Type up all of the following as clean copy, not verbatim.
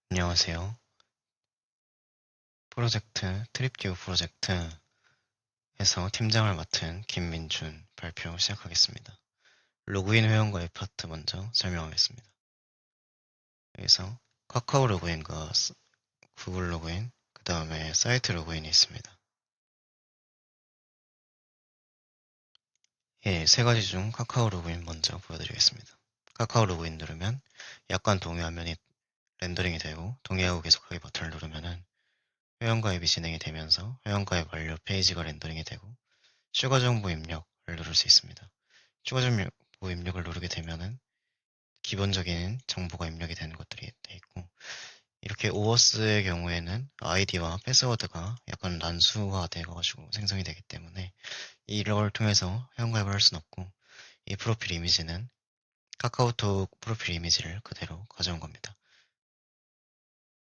안녕하세요. 프로젝트 트립듀오 프로젝트에서 팀장을 맡은 김민준 발표 시작하겠습니다. 로그인 회원가입 파트 먼저 설명하겠습니다. 여기서 카카오 로그인과 구글 로그인, 그 다음에 사이트 로그인이 있습니다. 세 가지 중 카카오 로그인 먼저 보여드리겠습니다. 카카오 로그인 누르면 약관 동의 화면이 렌더링이 되고 동의하고 계속하기 버튼을 누르면은 회원가입이 진행이 되면서 회원가입 완료 페이지가 렌더링이 되고 추가 정보 입력을 누를 수 있습니다. 추가 정보 입력을 누르게 되면은 기본적인 정보가 입력이 되는 것들이 돼 있고, 이렇게 오어스의 경우에는 아이디와 패스워드가 약간 난수화되어가지고 생성이 되기 때문에 이걸 통해서 회원가입을 할 수는 없고, 이 프로필 이미지는 카카오톡 프로필 이미지를 그대로 가져온 겁니다.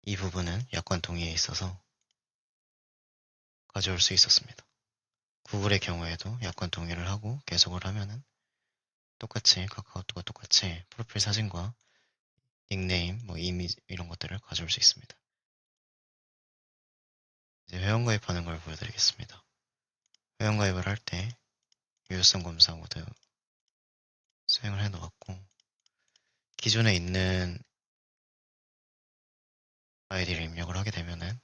이 부분은 약관 동의에 있어서 가져올 수 있었습니다. 구글의 경우에도 약관 동의를 하고 계속을 하면은 똑같이 카카오톡과 똑같이 프로필 사진과 닉네임, 이미지 이런 것들을 가져올 수 있습니다. 이제 회원가입하는 걸 보여드리겠습니다. 회원가입을 할 때 유효성 검사 모두 수행을 해 놓았고, 기존에 있는 아이디를 입력을 하게 되면은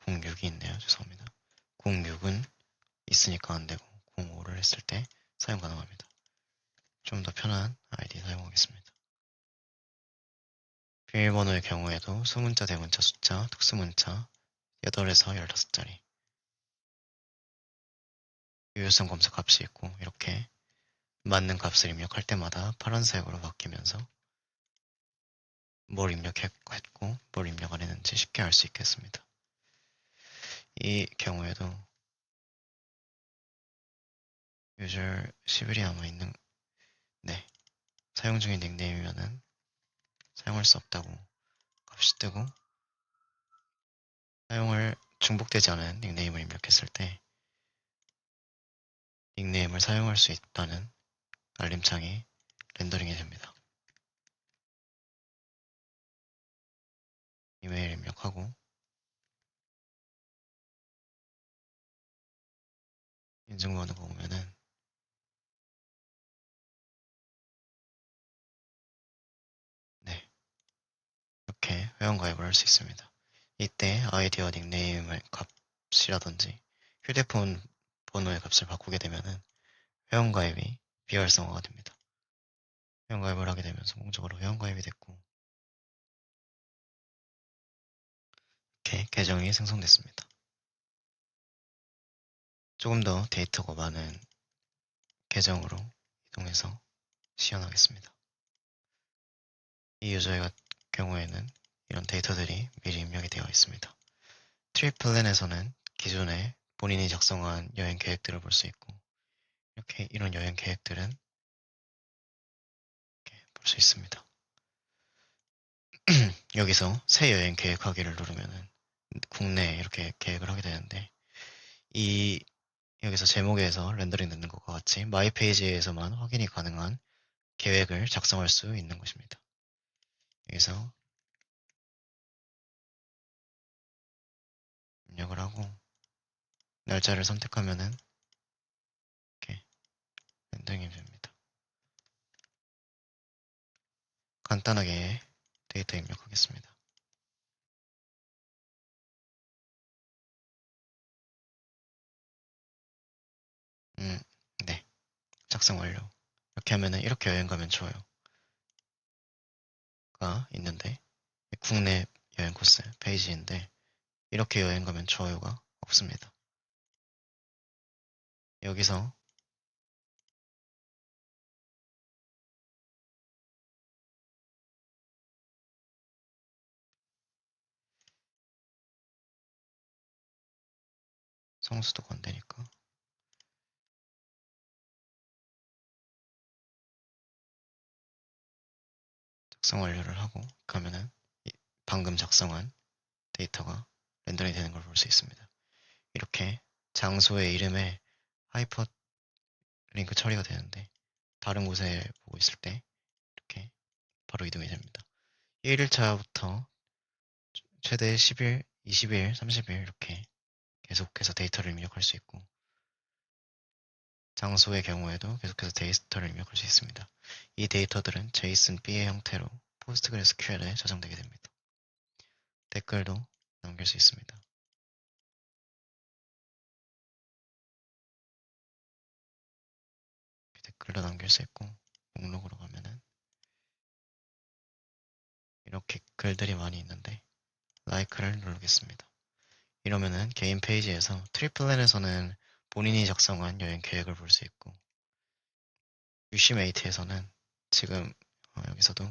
06이 있네요. 죄송합니다. 06은 있으니까 안 되고 05를 했을 때 사용 가능합니다. 좀 더 편한 아이디 사용하겠습니다. 비밀번호의 경우에도 소문자, 대문자, 숫자, 특수문자 8에서 15자리 유효성 검사 값이 있고, 이렇게 맞는 값을 입력할 때마다 파란색으로 바뀌면서 뭘 입력했고 뭘 입력 안 했는지 쉽게 알 수 있겠습니다. 이 경우에도 유저 11이 아마 있는, 네, 사용 중인 닉네임이면은 사용할 수 없다고 값이 뜨고, 사용을 중복되지 않은 닉네임을 입력했을 때 닉네임을 사용할 수 있다는 알림창이 렌더링이 됩니다. 이메일 입력하고 인증번호가 오면은, 네, 이렇게 회원가입을 할 수 있습니다. 이때 아이디와 닉네임의 값이라든지 휴대폰 번호의 값을 바꾸게 되면은 회원가입이 비활성화가 됩니다. 회원가입을 하게 되면 성공적으로 회원가입이 됐고, 이렇게 계정이 생성됐습니다. 조금 더 데이터가 많은 계정으로 이동해서 시연하겠습니다. 이 유저의 경우에는 이런 데이터들이 미리 입력이 되어 있습니다. 트립 플랜에서는 기존에 본인이 작성한 여행 계획들을 볼 수 있고, 이렇게 이런 여행 계획들은 볼 수 있습니다. 여기서 새 여행 계획하기를 누르면은 국내에 이렇게 계획을 하게 되는데, 이 여기서 제목에서 렌더링 되는 것과 같이 마이 페이지에서만 확인이 가능한 계획을 작성할 수 있는 것입니다. 여기서 입력을 하고 날짜를 선택하면은 이렇게 렌더링이 됩니다. 간단하게 데이터 입력하겠습니다. 네. 작성 완료. 이렇게 하면은 이렇게 여행 가면 좋아요가 있는데, 국내 여행 코스 페이지인데 이렇게 여행 가면 좋아요가 없습니다. 여기서 성수도가 안 되니까 작성 완료를 하고 가면은 방금 작성한 데이터가 렌더링 되는 걸 볼 수 있습니다. 이렇게 장소의 이름에 하이퍼 링크 처리가 되는데, 다른 곳에 보고 있을 때 이렇게 바로 이동이 됩니다. 1일차부터 최대 10일, 20일, 30일 이렇게 계속해서 데이터를 입력할 수 있고 장소의 경우에도 계속해서 데이터를 입력할 수 있습니다. 이 데이터들은 JSON-B의 형태로 PostgreSQL에 저장되게 됩니다. 댓글도 남길 수 있습니다. 댓글도 남길 수 있고 목록으로 가면은 이렇게 글들이 많이 있는데 like를 누르겠습니다. 이러면은 개인 페이지에서 트립플랜에서는 본인이 작성한 여행 계획을 볼 수 있고 유시메이트에서는 지금 여기서도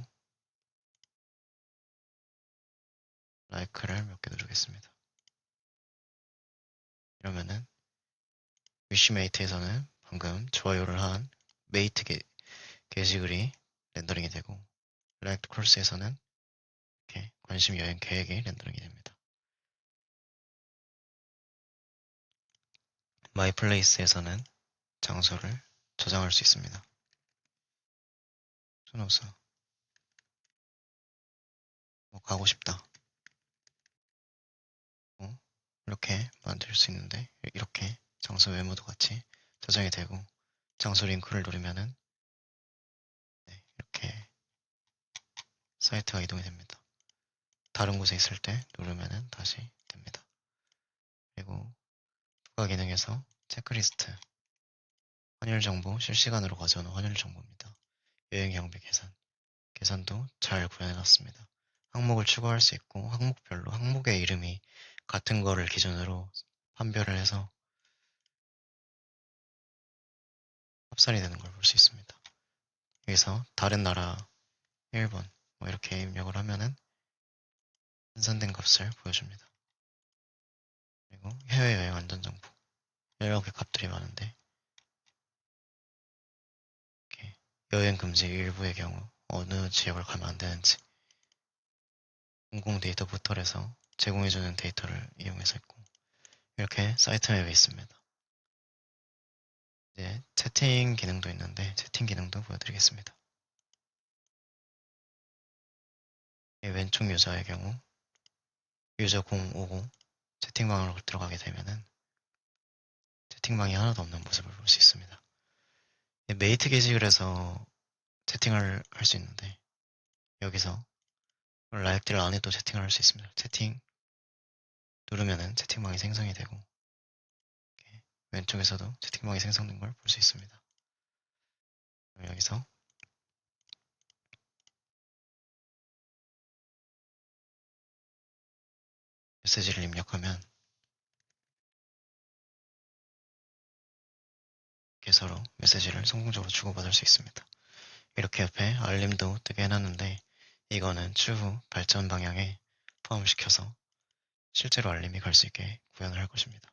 like를 몇 개 누르겠습니다. 이러면은 위시메이트에서는 방금 좋아요를 한 메이트 게시글이 렌더링이 되고 React Course에서는 이렇게 관심 여행 계획이 렌더링이 됩니다. 마이플레이스에서는 장소를 저장할 수 있습니다. 순호수 뭐 가고 싶다. 이렇게 만들 수 있는데 이렇게 장소 메모도 같이 저장이 되고 장소 링크를 누르면은 이렇게 사이트가 이동이 됩니다. 다른 곳에 있을 때 누르면은 다시 됩니다. 그리고 추가 기능에서 체크리스트 환율 정보 실시간으로 가져오는 환율 정보입니다. 여행 경비 계산도 잘 구현해놨습니다. 항목을 추가할 수 있고 항목별로 항목의 이름이 같은 거를 기준으로 판별을 해서 합산이 되는 걸 볼 수 있습니다. 여기서 다른 나라 일본 뭐 이렇게 입력을 하면은 환산된 값을 보여줍니다. 그리고 해외여행 안전정보 여러 개 값들이 많은데 이렇게 여행 금지 일부의 경우 어느 지역을 가면 안 되는지 공공 데이터 포털에서 제공해주는 데이터를 이용해서 있고 이렇게 사이트 맵에 있습니다. 이제 채팅 기능도 있는데 채팅 기능도 보여드리겠습니다. 왼쪽 유저의 경우 유저 050 채팅방으로 들어가게 되면은 채팅방이 하나도 없는 모습을 볼 수 있습니다. 메이트 게시글에서 채팅을 할 수 있는데 여기서 라이브들 안에도 채팅을 할 수 있습니다. 채팅 누르면은 채팅방이 생성이 되고 왼쪽에서도 채팅방이 생성된 걸 볼 수 있습니다. 여기서 메시지를 입력하면 이렇게 서로 메시지를 성공적으로 주고받을 수 있습니다. 이렇게 옆에 알림도 뜨게 해놨는데 이거는 추후 발전 방향에 포함시켜서 실제로 알림이 갈 수 있게 구현을 할 것입니다.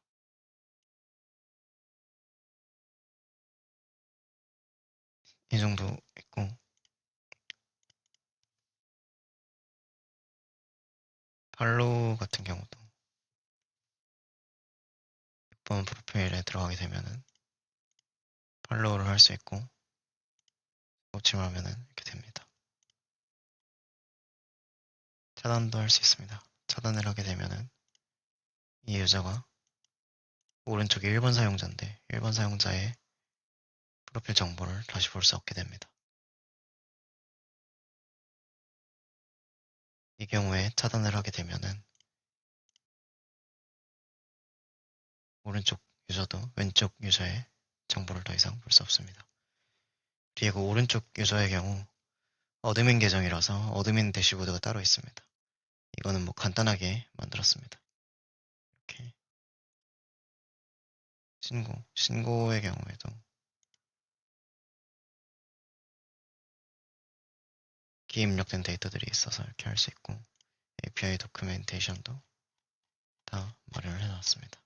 이 정도 있고 팔로우 같은 경우도 6번 프로필에 들어가게 되면은 팔로우를 할 수 있고 고침을 하면은 이렇게 됩니다. 차단도 할 수 있습니다. 차단을 하게 되면은 이 유저가 오른쪽에 1번 사용자인데 1번 사용자의 프로필 정보를 다시 볼 수 없게 됩니다. 이 경우에 차단을 하게 되면은 오른쪽 유저도 왼쪽 유저의 정보를 더 이상 볼 수 없습니다. 그리고 오른쪽 유저의 경우 어드민 계정이라서 어드민 대시보드가 따로 있습니다. 이거는 뭐 간단하게 만들었습니다. 이렇게 신고의 경우에도 기입력된 데이터들이 있어서 이렇게 할 수 있고 API 도큐멘테이션도 다 마련을 해놨습니다.